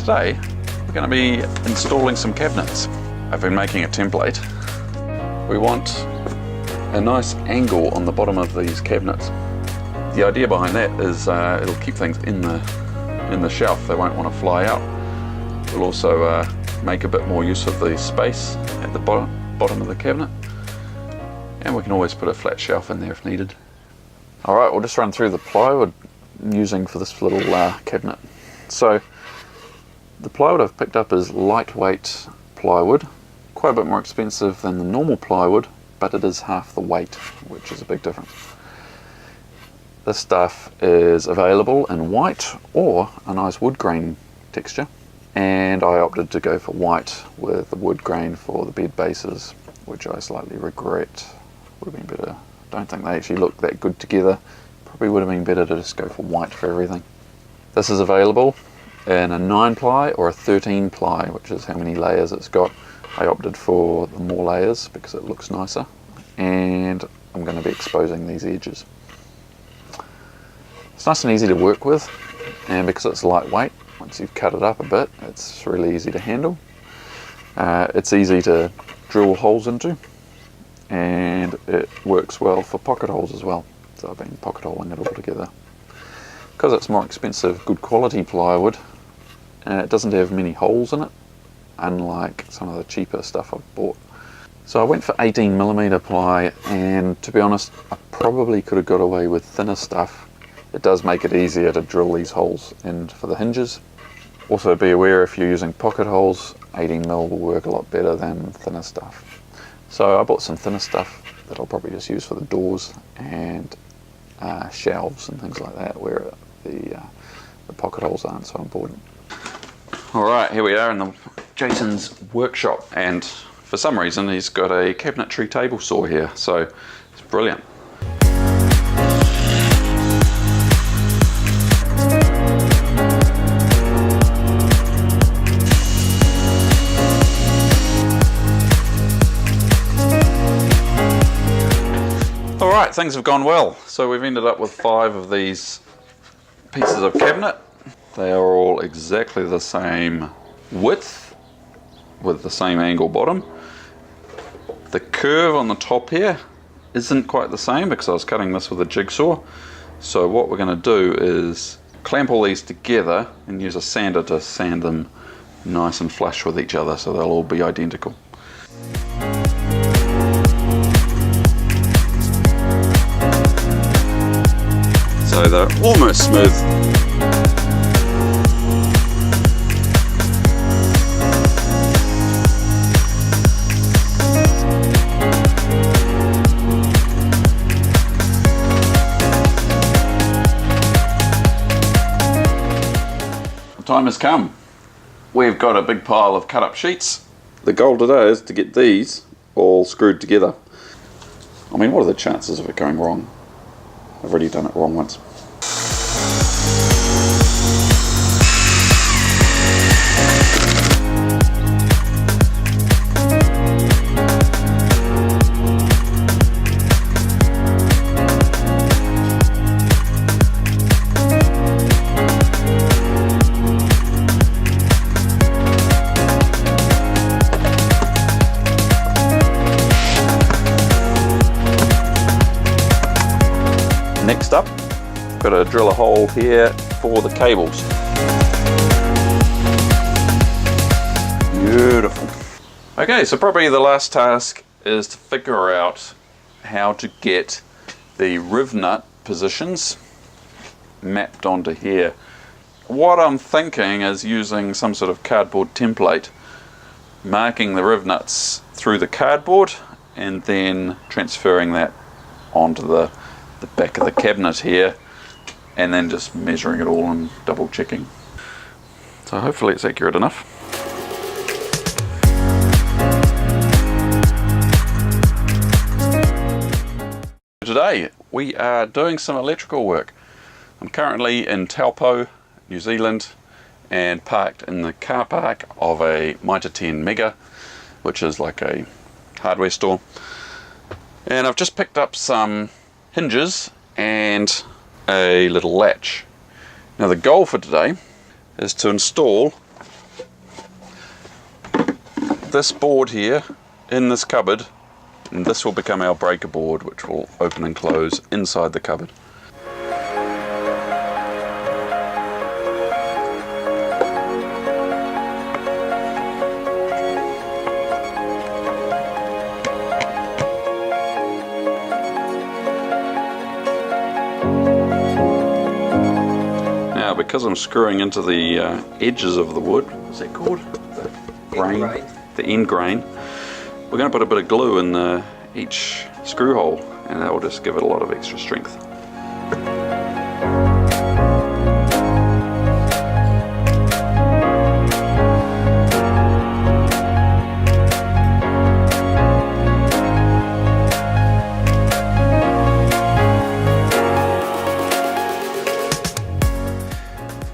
Today we're going to be installing some cabinets. I've been making a template. We want a nice angle on the bottom of these cabinets. The idea behind that is it'll keep things in the shelf. They won't want to fly out. We'll also make a bit more use of the space at the bottom of the cabinet, and we can always put a flat shelf in there if needed. Alright, we'll just run through the plywood I'm using for this little cabinet. So the plywood I've picked up is lightweight plywood, quite a bit more expensive than the normal plywood, but it is half the weight, which is a big difference. This stuff is available in white or a nice wood grain texture, and I opted to go for white with the wood grain for the bed bases, which I slightly regret. Would have been better. Don't think they actually look that good together. Probably would have been better to just go for white for everything. This is available in a 9 ply or a 13 ply, which is how many layers it's got. I opted for the more layers because it looks nicer, and I'm going to be exposing these edges. It's nice and easy to work with, and because it's lightweight, once you've cut it up a bit, it's really easy to handle. It's easy to drill holes into, and it works well for pocket holes as well. So I've been pocket holing it all together. Because it's more expensive, good quality plywood, it doesn't have many holes in it, unlike some of the cheaper stuff I've bought. So I went for 18mm ply, and to be honest, I probably could have got away with thinner stuff. It does make it easier to drill these holes in for the hinges. Also be aware, if you're using pocket holes, 18mm will work a lot better than thinner stuff. So I bought some thinner stuff that I'll probably just use for the doors and shelves and things like that, where the pocket holes aren't so important. Alright, here we are in Jason's workshop, and for some reason he's got a cabinetry table saw here, so it's brilliant. Alright, things have gone well. So we've ended up with 5 of these pieces of cabinet. They are all exactly the same width with the same angle bottom. The curve on the top here isn't quite the same because I was cutting this with a jigsaw. So what we're going to do is clamp all these together and use a sander to sand them nice and flush with each other so they'll all be identical. So they're almost smooth. The time has come. We've got a big pile of cut up sheets. The goal today is to get these all screwed together. I mean, what are the chances of it going wrong? I've already done it wrong once. Next up, got to drill a hole here for the cables. Beautiful. Okay, so probably the last task is to figure out how to get the riv nut positions mapped onto here. What I'm thinking is using some sort of cardboard template, marking the riv nuts through the cardboard and then transferring that onto the back of the cabinet here, and then just measuring it all and double checking. So hopefully it's accurate enough. Today we are doing some electrical work. I'm currently in Taupo, New Zealand, and parked in the car park of a Mitre 10 Mega, which is like a hardware store. And I've just picked up some hinges and a little latch. Now the goal for today is to install this board here in this cupboard, and this will become our breaker board, which will open and close inside the cupboard. Now, because I'm screwing into the edges of the wood, what's that called? The grain, the end grain. We're going to put a bit of glue in each screw hole, and that will just give it a lot of extra strength.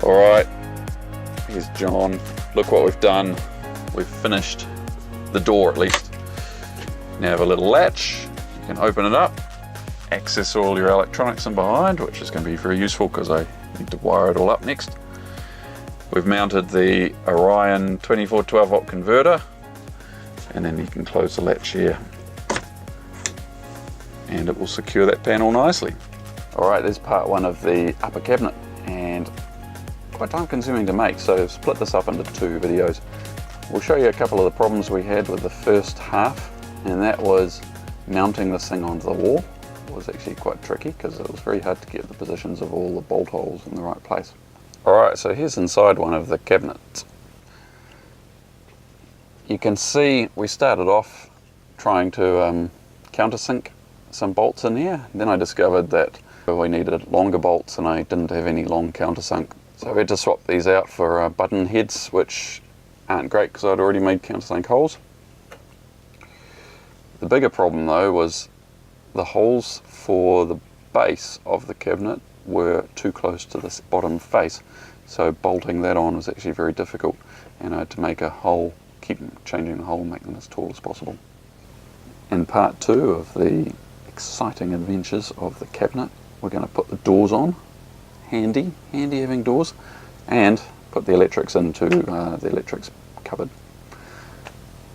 Alright, here's John. Look what we've done. We've finished the door at least. Now have a little latch, you can open it up, access all your electronics in behind, which is going to be very useful because I need to wire it all up next. We've mounted the Orion 24 12-volt converter, and then you can close the latch here and it will secure that panel nicely. Alright, there's part one of the upper cabinet, and quite time consuming to make, so I've split this up into two videos. We'll show you a couple of the problems we had with the first half, and that was mounting this thing onto the wall. It was actually quite tricky because it was very hard to get the positions of all the bolt holes in the right place. Alright, so here's inside one of the cabinets. You can see we started off trying to countersink some bolts in here. Then I discovered that we needed longer bolts and I didn't have any long countersunk. So we had to swap these out for button heads, which aren't great because I'd already made countersunk holes. The bigger problem though was the holes for the base of the cabinet were too close to this bottom face, so bolting that on was actually very difficult, and I had to make a hole, keep changing the hole, and make them as tall as possible. In part two of the exciting adventures of the cabinet, we're going to put the doors on. Handy having doors, and put the electrics into the electrics cupboard.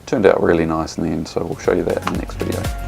Turned out really nice in the end, so we'll show you that in the next video.